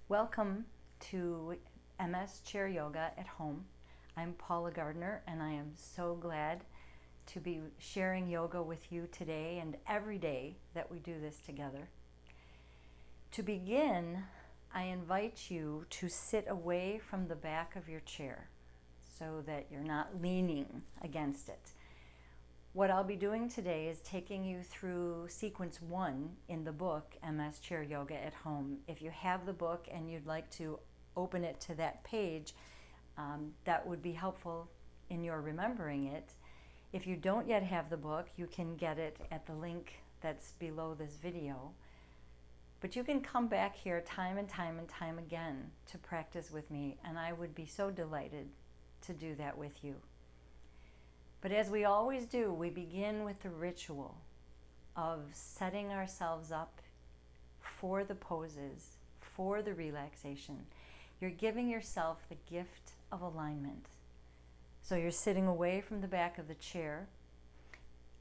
Welcome to MS Chair Yoga at Home. I'm Paula Gardner, and I am so glad to be sharing yoga with you today and every day that we do this together. To begin, I invite you to sit away from the back of your chair so that you're not leaning against it. What I'll be doing today is taking you through sequence 1 in the book, MS Chair Yoga at Home. If you have the book and you'd like to open it to that page, that would be helpful in your remembering it. If you don't yet have the book, you can get it at the link that's below this video. But you can come back here time and time again to practice with me, and I would be so delighted to do that with you. But as we always do, we begin with the ritual of setting ourselves up for the poses, for the relaxation. You're giving yourself the gift of alignment. So you're sitting away from the back of the chair.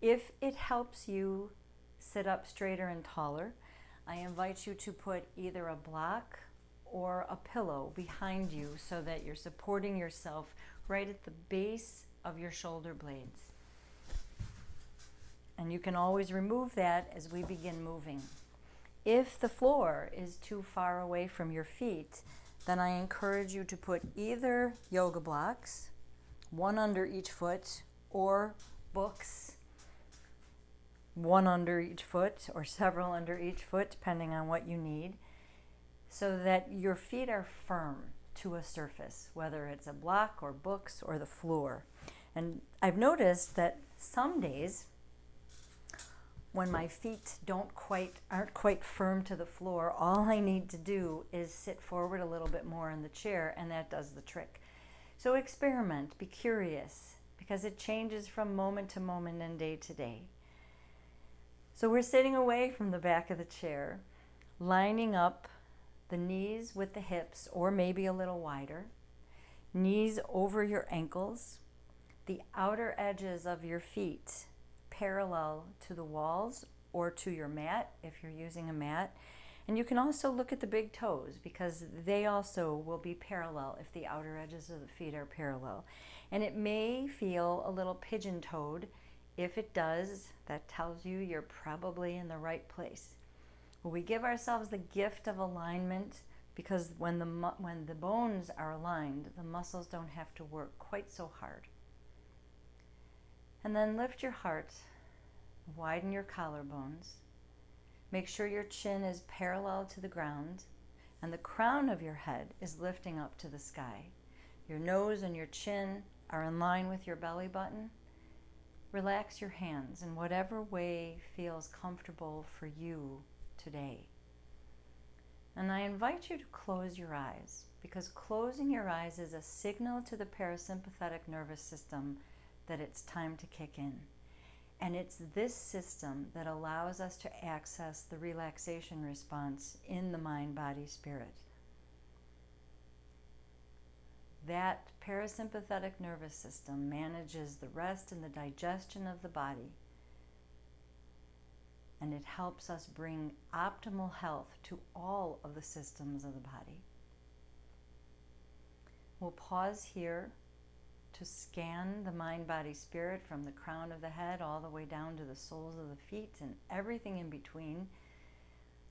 If it helps you sit up straighter and taller, I invite you to put either a block or a pillow behind you so that you're supporting yourself right at the base of your shoulder blades. And you can always remove that as we begin moving. If the floor is too far away from your feet, then I encourage you to put either yoga blocks, one under each foot, or books, one under each foot or several under each foot, depending on what you need, so that your feet are firm to a surface, whether it's a block or books or the floor. And I've noticed that some days when my feet aren't quite firm to the floor, all I need to do is sit forward a little bit more in the chair, and that does the trick. So experiment, be curious, because it changes from moment to moment and day to day. So we're sitting away from the back of the chair, lining up the knees with the hips, or maybe a little wider, knees over your ankles, the outer edges of your feet parallel to the walls or to your mat if you're using a mat. And you can also look at the big toes because they also will be parallel if the outer edges of the feet are parallel. And it may feel a little pigeon-toed. If it does, that tells you you're probably in the right place. We give ourselves the gift of alignment because when the bones are aligned, the muscles don't have to work quite so hard. And then lift your heart, widen your collarbones. Make sure your chin is parallel to the ground and the crown of your head is lifting up to the sky. Your nose and your chin are in line with your belly button. Relax your hands in whatever way feels comfortable for you today. And I invite you to close your eyes because closing your eyes is a signal to the parasympathetic nervous system that it's time to kick in. And it's this system that allows us to access the relaxation response in the mind, body, spirit. That parasympathetic nervous system manages the rest and the digestion of the body. And it helps us bring optimal health to all of the systems of the body. We'll pause here to scan the mind, body, spirit from the crown of the head all the way down to the soles of the feet and everything in between,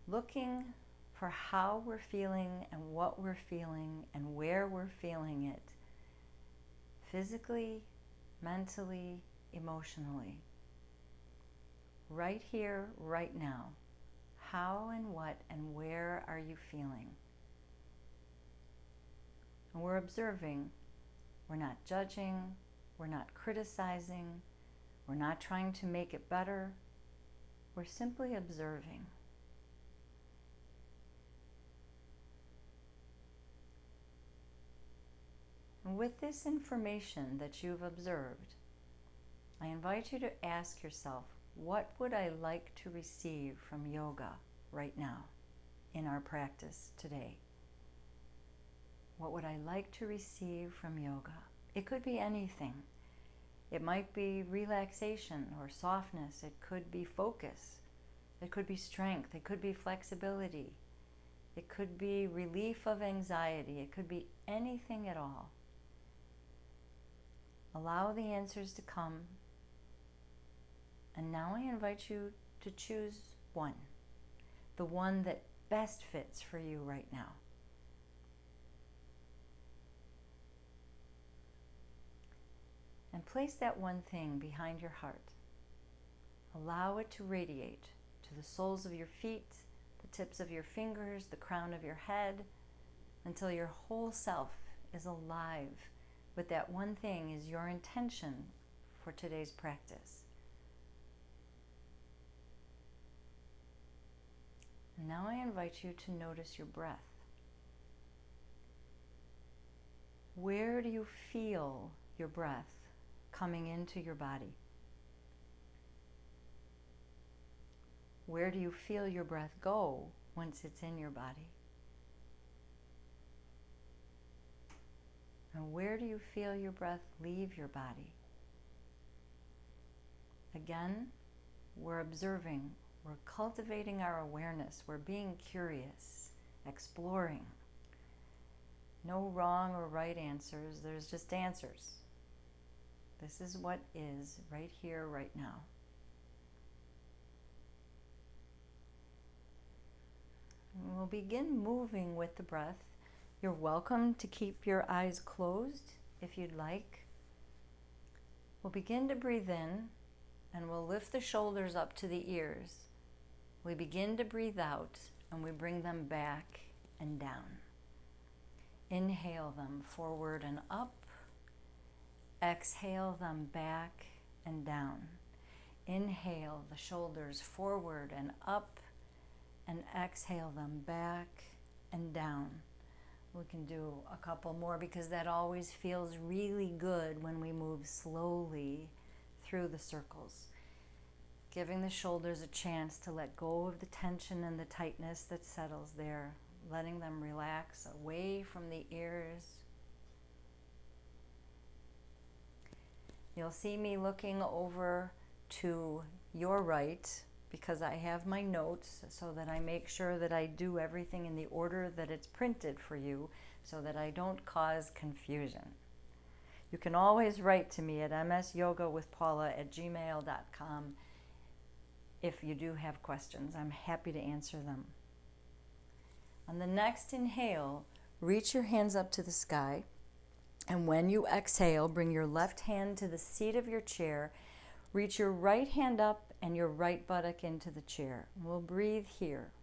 looking for how we're feeling and what we're feeling and where we're feeling it, physically, mentally, emotionally. Right here, right now. How and what and where are you feeling? And we're observing. We're not judging. We're not criticizing. We're not trying to make it better. We're simply observing. And with this information that you've observed, I invite you to ask yourself, what would I like to receive from yoga right now in our practice today? What would I like to receive from yoga? It could be anything. It might be relaxation or softness. It could be focus. It could be strength. It could be flexibility. It could be relief of anxiety. It could be anything at all. Allow the answers to come. And now I invite you to choose one, the one that best fits for you right now. And place that one thing behind your heart. Allow it to radiate to the soles of your feet, the tips of your fingers, the crown of your head, until your whole self is alive with that one thing is your intention for today's practice. And now I invite you to notice your breath. Where do you feel your breath coming into your body? Where do you feel your breath go once it's in your body? And where do you feel your breath leave your body? Again, we're observing, we're cultivating our awareness, we're being curious, exploring. No wrong or right answers, there's just answers. This is what is right here, right now. And we'll begin moving with the breath. You're welcome to keep your eyes closed if you'd like. We'll begin to breathe in and we'll lift the shoulders up to the ears. We begin to breathe out and we bring them back and down. Inhale them forward and up. Exhale them back and down. Inhale the shoulders forward and up, and exhale them back and down. We can do a couple more because that always feels really good when we move slowly through the circles. Giving the shoulders a chance to let go of the tension and the tightness that settles there. Letting them relax away from the ears. You'll see me looking over to your right because I have my notes so that I make sure that I do everything in the order that it's printed for you so that I don't cause confusion. You can always write to me at msyogawithpaula@gmail.com if you do have questions. I'm happy to answer them. On the next inhale, reach your hands up to the sky. And when you exhale, bring your left hand to the seat of your chair. Reach your right hand up and your right buttock into the chair. We'll breathe here.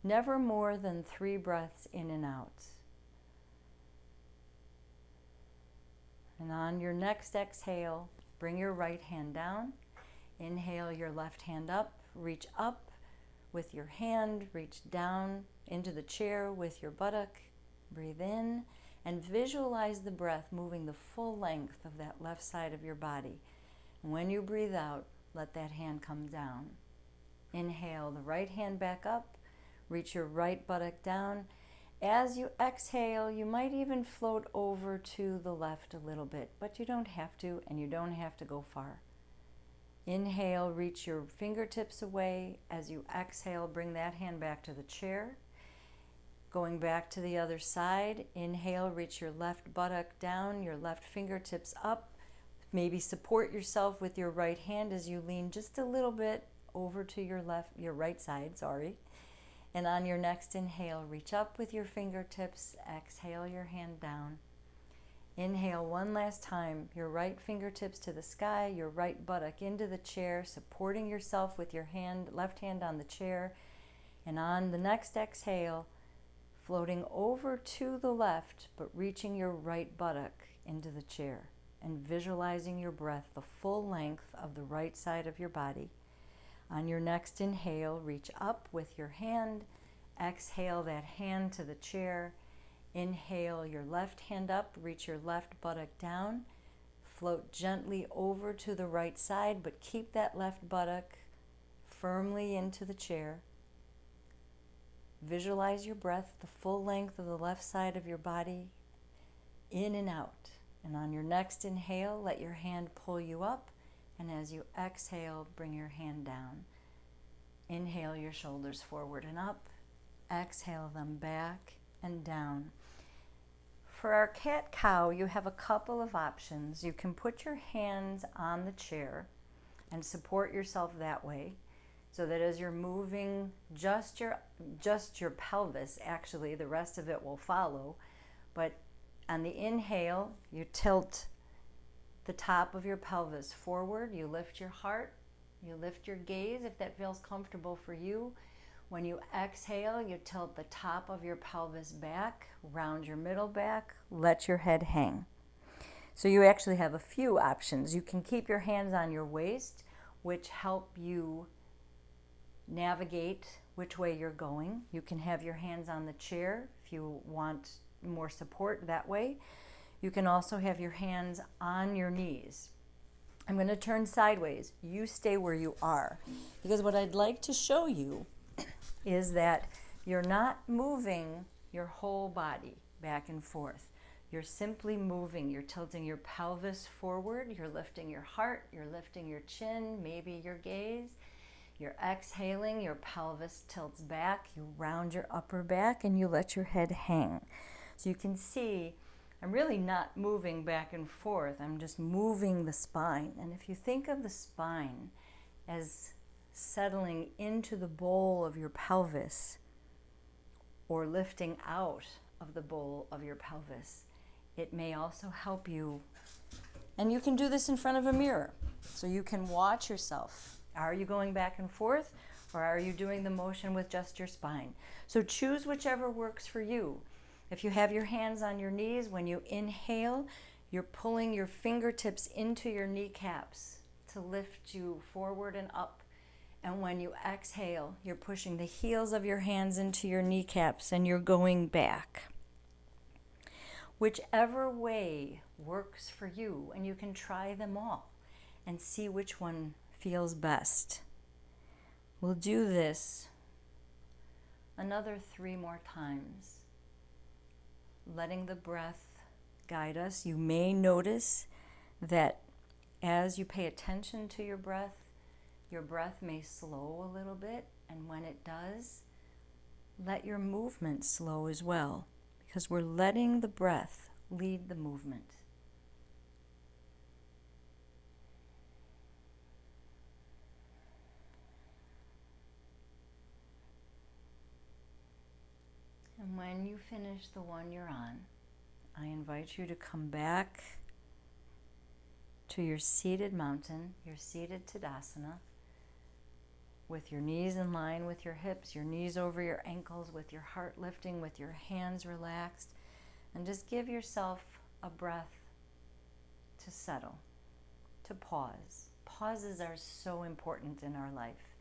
Never more than 3 breaths in and out. And on your next exhale, bring your right hand down. Inhale your left hand up. Reach up with your hand. Reach down into the chair with your buttock. Breathe in. And visualize the breath moving the full length of that left side of your body. And when you breathe out, let that hand come down. Inhale the right hand back up. Reach your right buttock down. As you exhale, you might even float over to the left a little bit, but you don't have to, and you don't have to go far. Inhale, reach your fingertips away. As you exhale, bring that hand back to the chair. Going back to the other side, inhale, reach your left buttock down, your left fingertips up. Maybe support yourself with your right hand as you lean just a little bit over to your right side, And on your next inhale, reach up with your fingertips, exhale your hand down. Inhale one last time, your right fingertips to the sky, your right buttock into the chair, supporting yourself with your left hand on the chair. And on the next exhale, floating over to the left, but reaching your right buttock into the chair and visualizing your breath the full length of the right side of your body. On your next inhale, reach up with your hand. Exhale that hand to the chair. Inhale your left hand up, reach your left buttock down. Float gently over to the right side, but keep that left buttock firmly into the chair. Visualize your breath, the full length of the left side of your body, in and out. And on your next inhale, let your hand pull you up. And as you exhale, bring your hand down. Inhale your shoulders forward and up. exhale them back and down. For our cat-cow, you have a couple of options. You can put your hands on the chair and support yourself that way, so that as you're moving just your pelvis, actually the rest of it will follow. But on the inhale, you tilt the top of your pelvis forward, you lift your heart, you lift your gaze if that feels comfortable for you. When you exhale, you tilt the top of your pelvis back, round your middle back, let your head hang. So you actually have a few options. You can keep your hands on your waist, which help you navigate which way you're going. You can have your hands on the chair if you want more support that way. You can also have your hands on your knees. I'm going to turn sideways. You stay where you are, because what I'd like to show you is that you're not moving your whole body back and forth. You're simply moving. You're tilting your pelvis forward. You're lifting your heart. You're lifting your chin, maybe your gaze. You're exhaling. Your pelvis tilts back. You round your upper back and you let your head hang. So you can see I'm really not moving back and forth. I'm just moving the spine. And if you think of the spine as settling into the bowl of your pelvis or lifting out of the bowl of your pelvis, it may also help you. And you can do this in front of a mirror. So you can watch yourself. Are you going back and forth, or are you doing the motion with just your spine? So choose whichever works for you. If you have your hands on your knees, when you inhale, you're pulling your fingertips into your kneecaps to lift you forward and up. And when you exhale, you're pushing the heels of your hands into your kneecaps and you're going back. Whichever way works for you, and you can try them all and see which one feels best. We'll do this another 3 more times, letting the breath guide us. You may notice that as you pay attention to your breath may slow a little bit, and when it does, let your movement slow as well, because we're letting the breath lead the movement. And when you finish the one you're on, I invite you to come back to your seated mountain, your seated Tadasana, with your knees in line with your hips, your knees over your ankles, with your heart lifting, with your hands relaxed, and just give yourself a breath to settle, to pause. Pauses are so important in our life.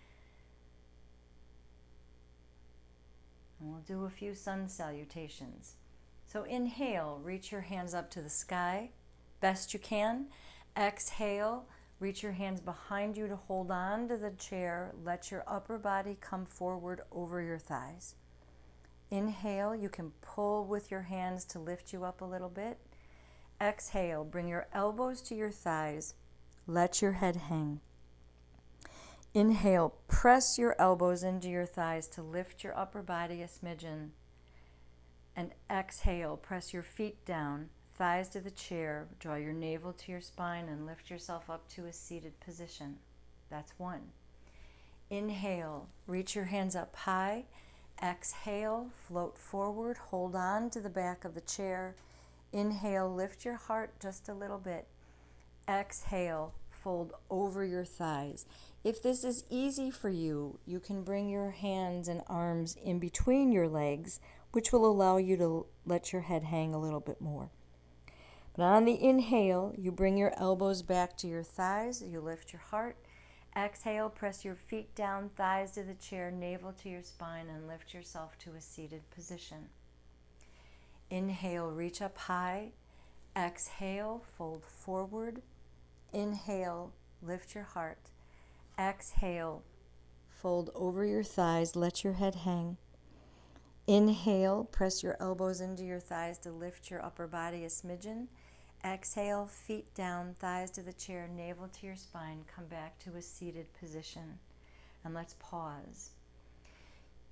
And we'll do a few sun salutations. So inhale, reach your hands up to the sky, best you can. Exhale, reach your hands behind you to hold on to the chair. Let your upper body come forward over your thighs. Inhale, you can pull with your hands to lift you up a little bit. Exhale, bring your elbows to your thighs. Let your head hang. Inhale, press your elbows into your thighs to lift your upper body a smidgen. And exhale, press your feet down, thighs to the chair, draw your navel to your spine and lift yourself up to a seated position. That's 1. Inhale, reach your hands up high. Exhale, float forward, hold on to the back of the chair. Inhale, lift your heart just a little bit. Exhale, fold over your thighs. If this is easy for you, you can bring your hands and arms in between your legs, which will allow you to let your head hang a little bit more. But on the inhale, you bring your elbows back to your thighs, you lift your heart. Exhale, press your feet down, thighs to the chair, navel to your spine, and lift yourself to a seated position. Inhale, reach up high. Exhale, fold forward. Inhale, lift your heart. Exhale, fold over your thighs, let your head hang. Inhale, press your elbows into your thighs to lift your upper body a smidgen. Exhale, feet down, thighs to the chair, navel to your spine. Come back to a seated position. And let's pause.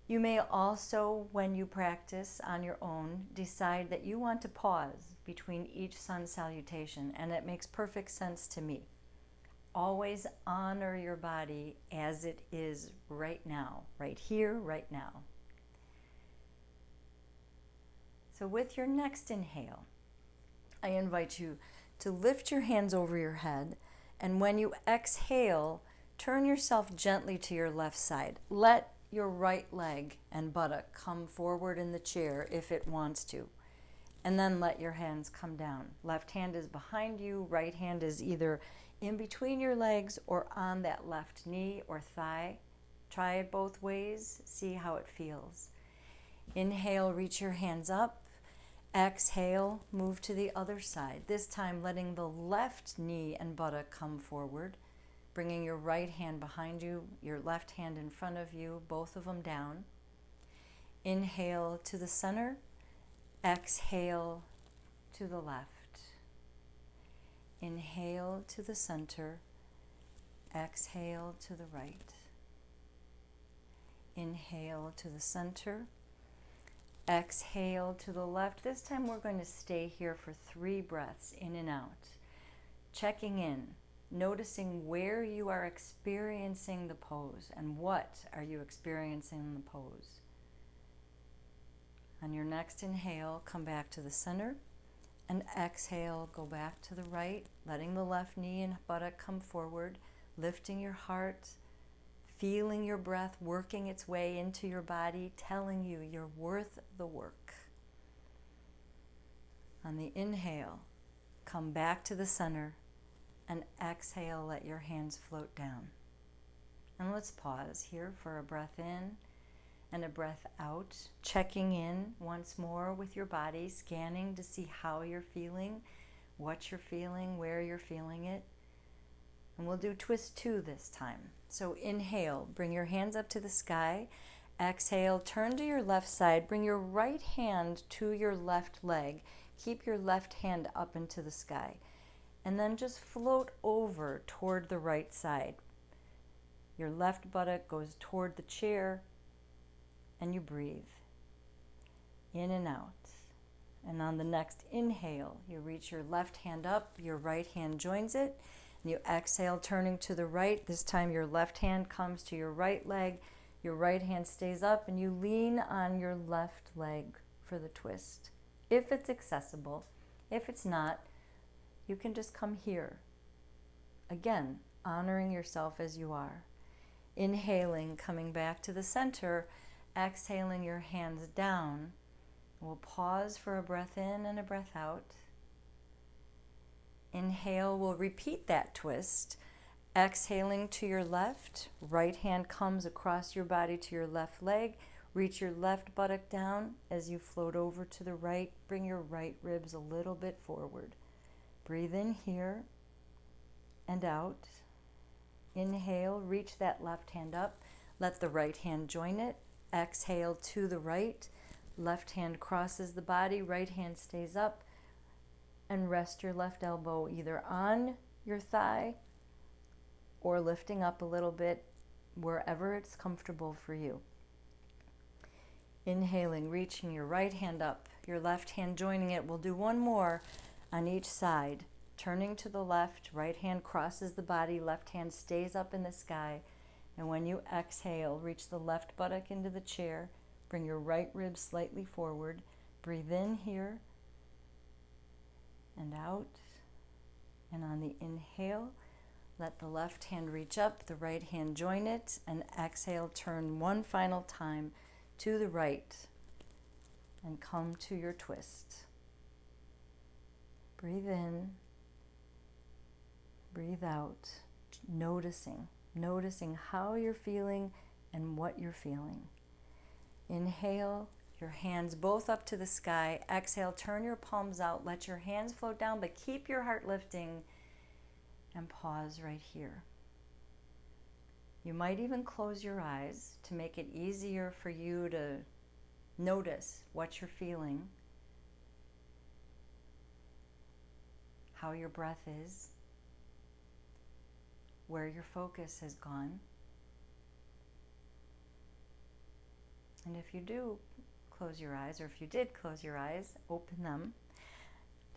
You may also, when you practice on your own, decide that you want to pause between each sun salutation, and it makes perfect sense to me. Always honor your body as it is right now, right here, right now. So with your next inhale, I invite you to lift your hands over your head, and when you exhale, turn yourself gently to your left side. Let your right leg and buttock come forward in the chair if it wants to, and then let your hands come down. Left hand is behind you, right hand is either in between your legs or on that left knee or thigh. Try it both ways, see how it feels. Inhale, reach your hands up. Exhale, move to the other side. This time letting the left knee and buttock come forward, bringing your right hand behind you, your left hand in front of you, both of them down. Inhale to the center, exhale to the left. Inhale to the center, exhale to the right. Inhale to the center, exhale to the left. This time we're going to stay here for 3 breaths in and out. Checking in, noticing where you are experiencing the pose and what are you experiencing in the pose. On your next inhale, come back to the center, and exhale, go back to the right, letting the left knee and buttock come forward, lifting your heart, feeling your breath working its way into your body, telling you you're worth the work. On the inhale, come back to the center, and exhale, let your hands float down. And let's pause here for a breath in and a breath out, checking in once more with your body, scanning to see how you're feeling, what you're feeling, where you're feeling it. And we'll do twist 2 this time. So inhale, bring your hands up to the sky. Exhale, turn to your left side, bring your right hand to your left leg. Keep your left hand up into the sky. And then just float over toward the right side. Your left buttock goes toward the chair, and you breathe in and out. And on the next inhale, you reach your left hand up, your right hand joins it, and you exhale, turning to the right. This time your left hand comes to your right leg, your right hand stays up, and you lean on your left leg for the twist. If it's accessible, if it's not, you can just come here. Again, honoring yourself as you are. Inhaling, coming back to the center, exhaling your hands down. We'll pause for a breath in and a breath out. Inhale, we'll repeat that twist. Exhaling to your left, right hand comes across your body to your left leg. Reach your left buttock down as you float over to the right. Bring your right ribs a little bit forward. Breathe in here and out. Inhale, reach that left hand up. Let the right hand join it. Exhale to the right. Left hand crosses the body, right hand stays up. And rest your left elbow either on your thigh or lifting up a little bit, wherever it's comfortable for you. Inhaling, reaching your right hand up, your left hand joining it. We'll do one more on each side. Turning to the left, right hand crosses the body, left hand stays up in the sky. And when you exhale, reach the left buttock into the chair. Bring your right rib slightly forward. Breathe in here and out. And on the inhale, let the left hand reach up, the right hand join it, and exhale, turn one final time to the right and come to your twist. Breathe in, breathe out, noticing how you're feeling and what you're feeling. Inhale, your hands both up to the sky. Exhale, turn your palms out, let your hands float down, but keep your heart lifting, and pause right here. You might even close your eyes to make it easier for you to notice what you're feeling, how your breath is, where your focus has gone. And if you do close your eyes, or if you did close your eyes, open them.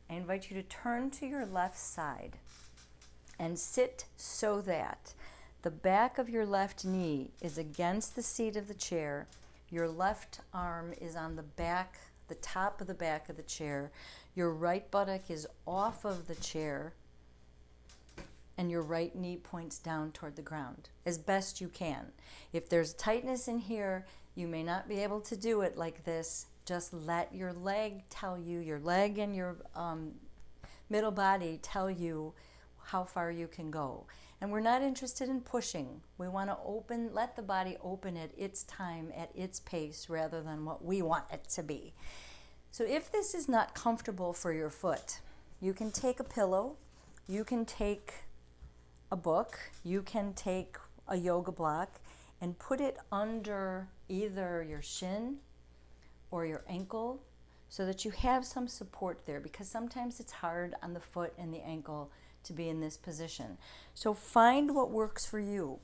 I invite you to turn to your left side and sit so that the back of your left knee is against the seat of the chair. Your left arm is on the back, the top of the back of the chair. Your right buttock is off of the chair, and your right knee points down toward the ground as best you can. If there's tightness in here, you may not be able to do it like this. Just let your leg tell you, your leg and your middle body tell you how far you can go. And we're not interested in pushing. We want to let the body open at its time, at its pace, rather than what we want it to be. So if this is not comfortable for your foot, you can take a pillow, you can take a book, you can take a yoga block and put it under either your shin or your ankle so that you have some support there, because sometimes it's hard on the foot and the ankle to be in this position. So find what works for you.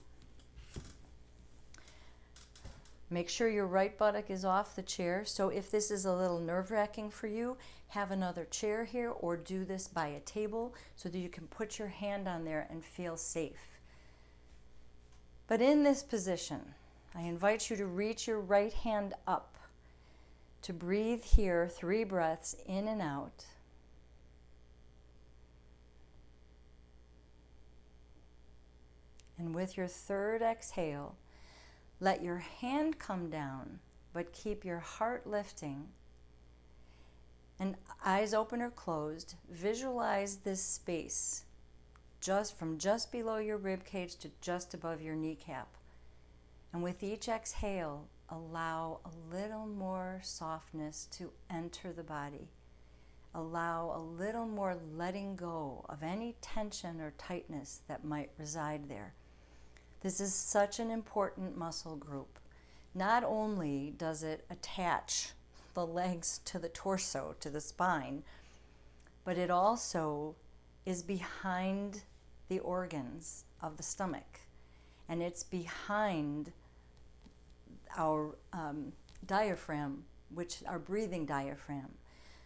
Make sure your right buttock is off the chair. So if this is a little nerve-wracking for you, have another chair here or do this by a table so that you can put your hand on there and feel safe. But in this position, I invite you to reach your right hand up, to breathe here 3 breaths in and out. And with your third exhale, let your hand come down, but keep your heart lifting. And eyes open or closed, visualize this space from just below your rib cage to just above your kneecap. And with each exhale, allow a little more softness to enter the body. Allow a little more letting go of any tension or tightness that might reside there. This is such an important muscle group. Not only does it attach the legs to the torso, to the spine, but it also is behind the organs of the stomach. And it's behind our diaphragm, our breathing diaphragm.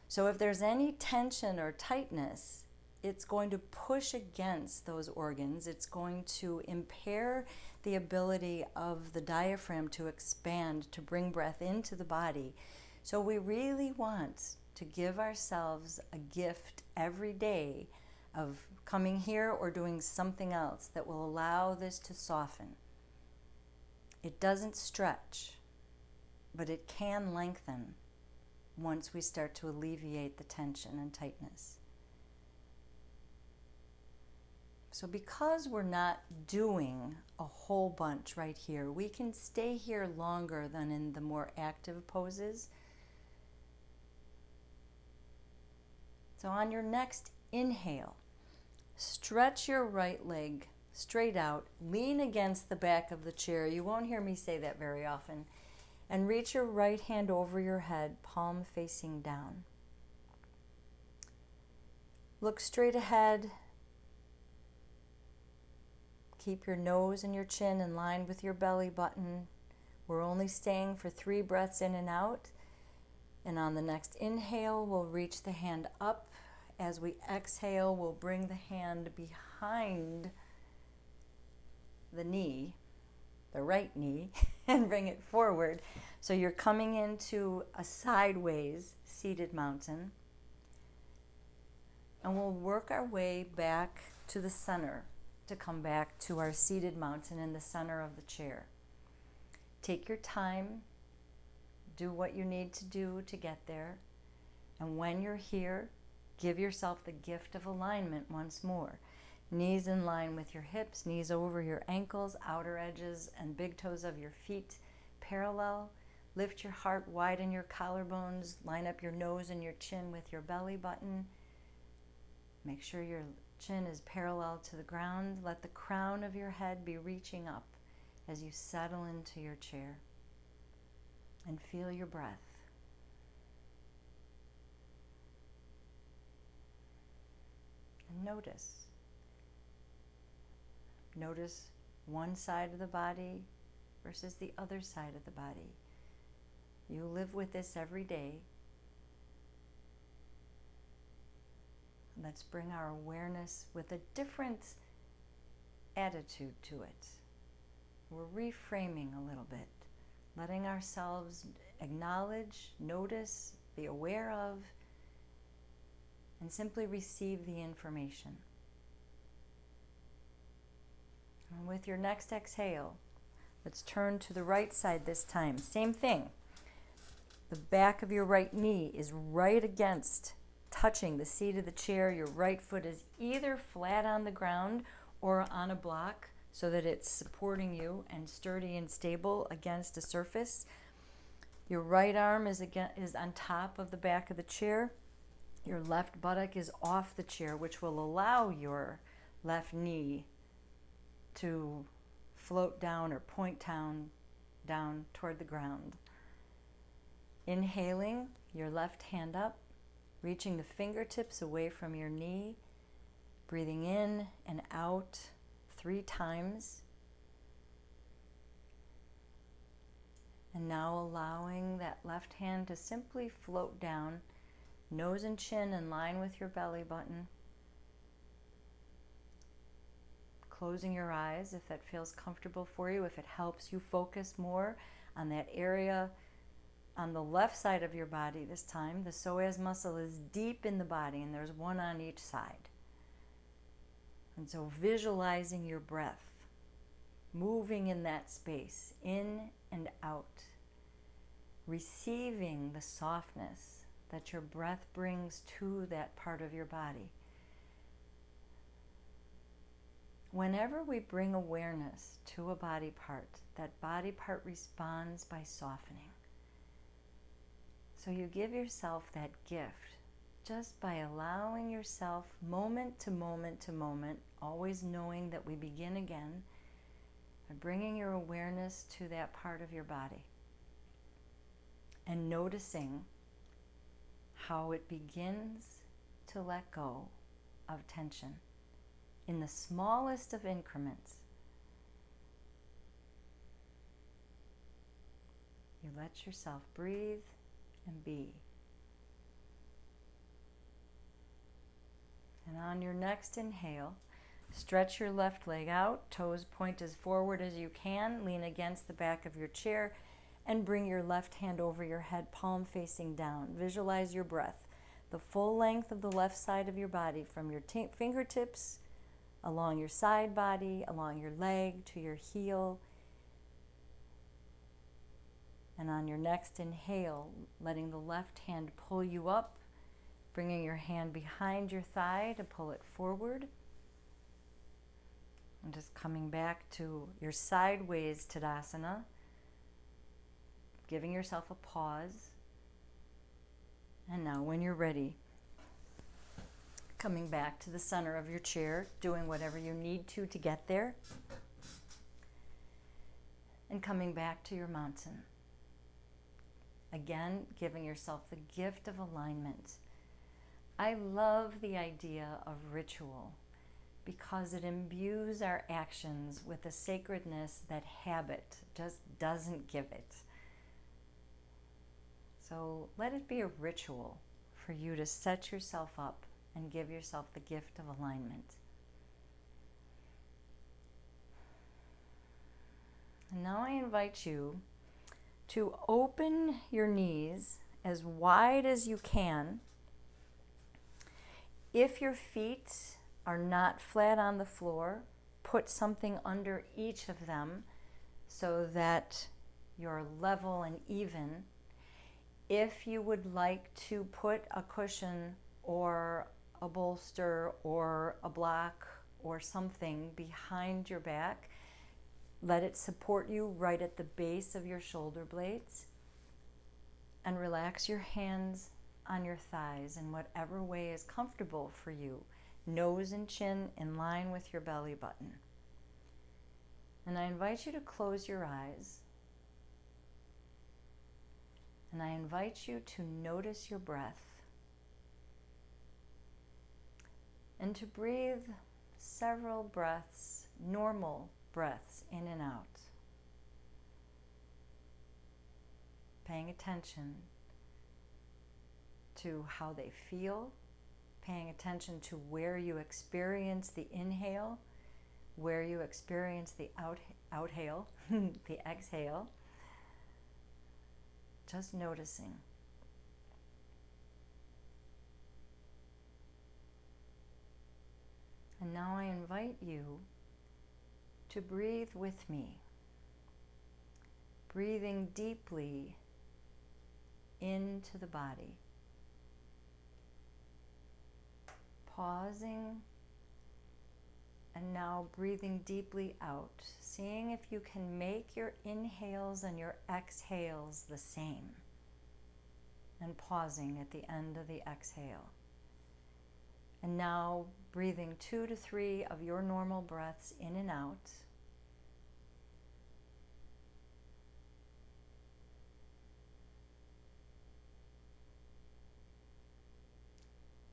So if there's any tension or tightness, it's going to push against those organs. It's going to impair the ability of the diaphragm to expand, to bring breath into the body. So we really want to give ourselves a gift every day of coming here or doing something else that will allow this to soften. It doesn't stretch, but it can lengthen once we start to alleviate the tension and tightness. So because we're not doing a whole bunch right here, we can stay here longer than in the more active poses. So on your next inhale, stretch your right leg straight out, lean against the back of the chair. You won't hear me say that very often. And reach your right hand over your head, palm facing down. Look straight ahead. Keep your nose and your chin in line with your belly button. We're only staying for 3 breaths in and out. And on the next inhale, we'll reach the hand up. As we exhale, we'll bring the hand behind the knee, the right knee, and bring it forward. So you're coming into a sideways seated mountain. And we'll work our way back to the center to come back to our seated mountain in the center of the chair. Take your time, do what you need to do to get there, and when you're here, give yourself the gift of alignment once more. Knees in line with your hips, knees over your ankles, outer edges and big toes of your feet parallel. Lift your heart, widen your collarbones, line up your nose and your chin with your belly button. Make sure your chin is parallel to the ground. Let the crown of your head be reaching up as you settle into your chair. And feel your breath. And notice. Notice one side of the body versus the other side of the body. You live with this every day. Let's bring our awareness with a different attitude to it. We're reframing a little bit, letting ourselves acknowledge, notice, be aware of, and simply receive the information. And with your next exhale, let's turn to the right side this time. Same thing. The back of your right knee is right against, touching the seat of the chair. Your right foot is either flat on the ground or on a block so that it's supporting you and sturdy and stable against a surface. Your right arm is on top of the back of the chair. Your left buttock is off the chair, which will allow your left knee to float down or point down toward the ground. Inhaling, your left hand up, reaching the fingertips away from your knee, breathing in and out 3 times. And now allowing that left hand to simply float down, nose and chin in line with your belly button. Closing your eyes if that feels comfortable for you, if it helps you focus more on that area on the left side of your body this time. The psoas muscle is deep in the body and there's one on each side. And so visualizing your breath, moving in that space, in and out, receiving the softness that your breath brings to that part of your body. Whenever we bring awareness to a body part, that body part responds by softening. So you give yourself that gift just by allowing yourself moment to moment to moment, always knowing that we begin again, and bringing your awareness to that part of your body and noticing how it begins to let go of tension in the smallest of increments. You let yourself breathe and be. And on your next inhale, stretch your left leg out, toes point as forward as you can, lean against the back of your chair, and bring your left hand over your head, palm facing down. Visualize your breath, the full length of the left side of your body, from your fingertips, along your side body, along your leg, to your heel. And on your next inhale, letting the left hand pull you up, bringing your hand behind your thigh to pull it forward. And just coming back to your sideways Tadasana, giving yourself a pause. And now when you're ready, coming back to the center of your chair, doing whatever you need to get there. And coming back to your mountain. Again, giving yourself the gift of alignment. I love the idea of ritual because it imbues our actions with a sacredness that habit just doesn't give it. So let it be a ritual for you to set yourself up and give yourself the gift of alignment. And now I invite you to open your knees as wide as you can. If your feet are not flat on the floor, put something under each of them so that you're level and even. If you would like to put a cushion or a bolster or a block or something behind your back, let it support you right at the base of your shoulder blades, and relax your hands on your thighs in whatever way is comfortable for you, nose and chin in line with your belly button. And I invite you to close your eyes, and I invite you to notice your breath and to breathe several breaths, normal breaths in and out. paying attention to how they feel, paying attention to where you experience the inhale, where you experience the outhale, the exhale. Just noticing. And now I invite you to breathe with me, breathing deeply into the body, pausing, and now breathing deeply out, seeing if you can make your inhales and your exhales the same, and pausing at the end of the exhale. And now breathing 2 to 3 of your normal breaths in and out.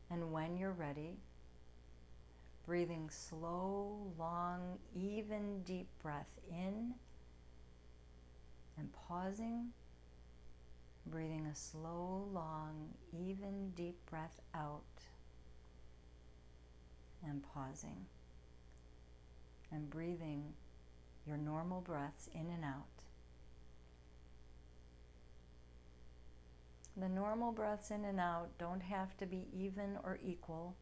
And when you're ready, breathing slow, long, even, deep breath in, and pausing, breathing a slow, long, even, deep breath out, and pausing, and breathing your normal breaths in and out. The normal breaths in and out don't have to be even or equal.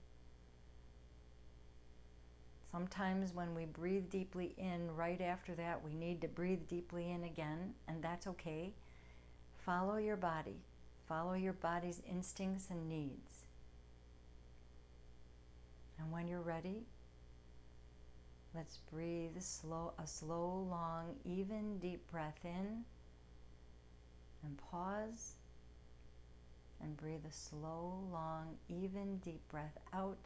Sometimes when we breathe deeply in, right after that we need to breathe deeply in again, and that's okay. Follow your body. Follow your body's instincts and needs. And when you're ready, let's breathe a slow, long, even, deep breath in, and pause, and breathe a slow, long, even, deep breath out,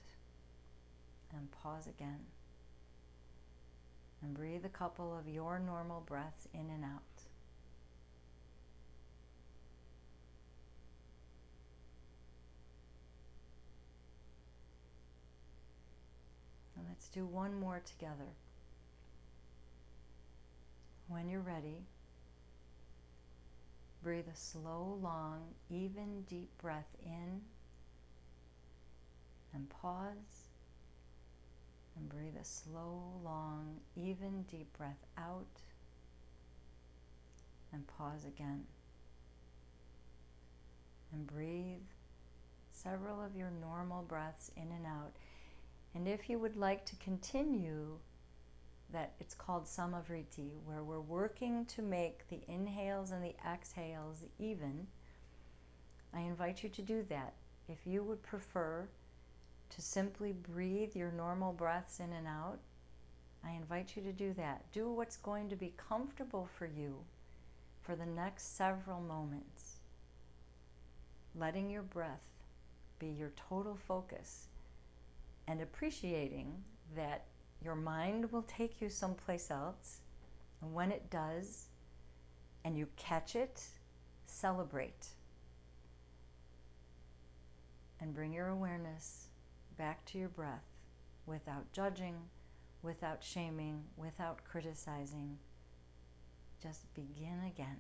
and pause again. And breathe a couple of your normal breaths in and out. And let's do one more together. When you're ready, breathe a slow, long, even, deep breath in, and pause, and breathe a slow, long, even, deep breath out, and pause again. And breathe several of your normal breaths in and out. And if you would like to continue that, it's called Samavriti, where we're working to make the inhales and the exhales even, I invite you to do that. If you would prefer to simply breathe your normal breaths in and out, I invite you to do that. Do what's going to be comfortable for you for the next several moments, letting your breath be your total focus, and appreciating that your mind will take you someplace else, and when it does, and you catch it, celebrate. And bring your awareness back to your breath without judging, without shaming, without criticizing. Just begin again.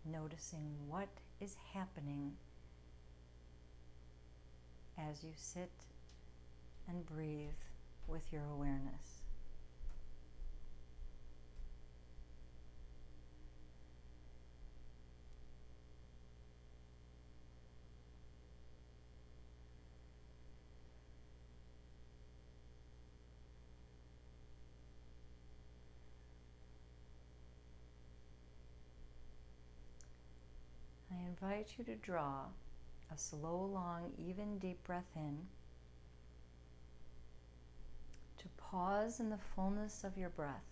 Noticing what is happening as you sit and breathe with your awareness. I invite you to draw a slow, long, even, deep breath in, to pause in the fullness of your breath,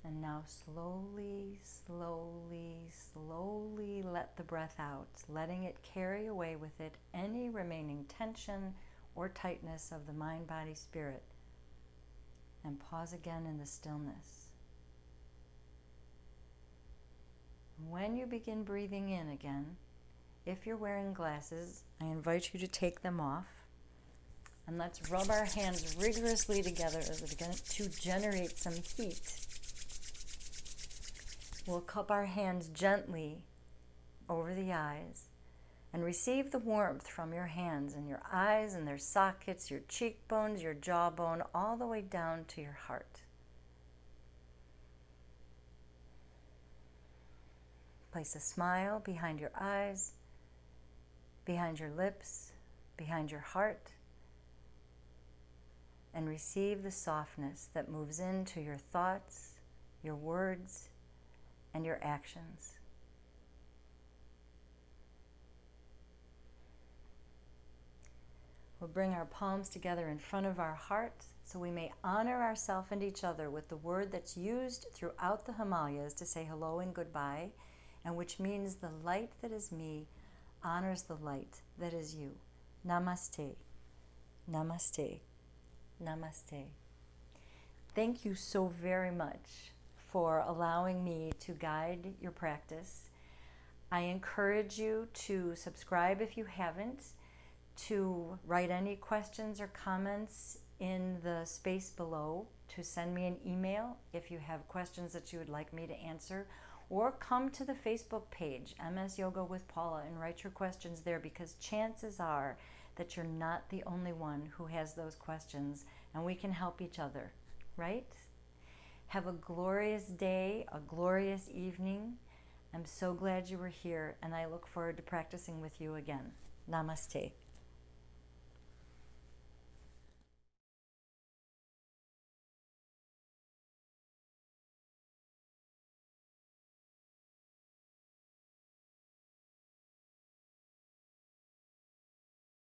and now slowly, slowly, slowly let the breath out, letting it carry away with it any remaining tension or tightness of the mind, body, spirit, and pause again in the stillness. When you begin breathing in again, if you're wearing glasses, I invite you to take them off And let's rub our hands rigorously together to generate some heat. We'll cup our hands gently over the eyes and receive the warmth from your hands and your eyes and their sockets, your cheekbones, your jawbone, all the way down to your heart. Place a smile behind your eyes, behind your lips, behind your heart, and receive the softness that moves into your thoughts, your words, and your actions. We'll bring our palms together in front of our heart so we may honor ourselves and each other with the word that's used throughout the Himalayas to say hello and goodbye, and which means the light that is me honors the light that is you. Namaste. Namaste. Namaste. Thank you so very much for allowing me to guide your practice. I encourage you to subscribe if you haven't, to write any questions or comments in the space below, to send me an email if you have questions that you would like me to answer, or come to the Facebook page, MS Yoga with Paula, and write your questions there, because chances are that you're not the only one who has those questions, and we can help each other, right? Have a glorious day, a glorious evening. I'm so glad you were here, and I look forward to practicing with you again. Namaste.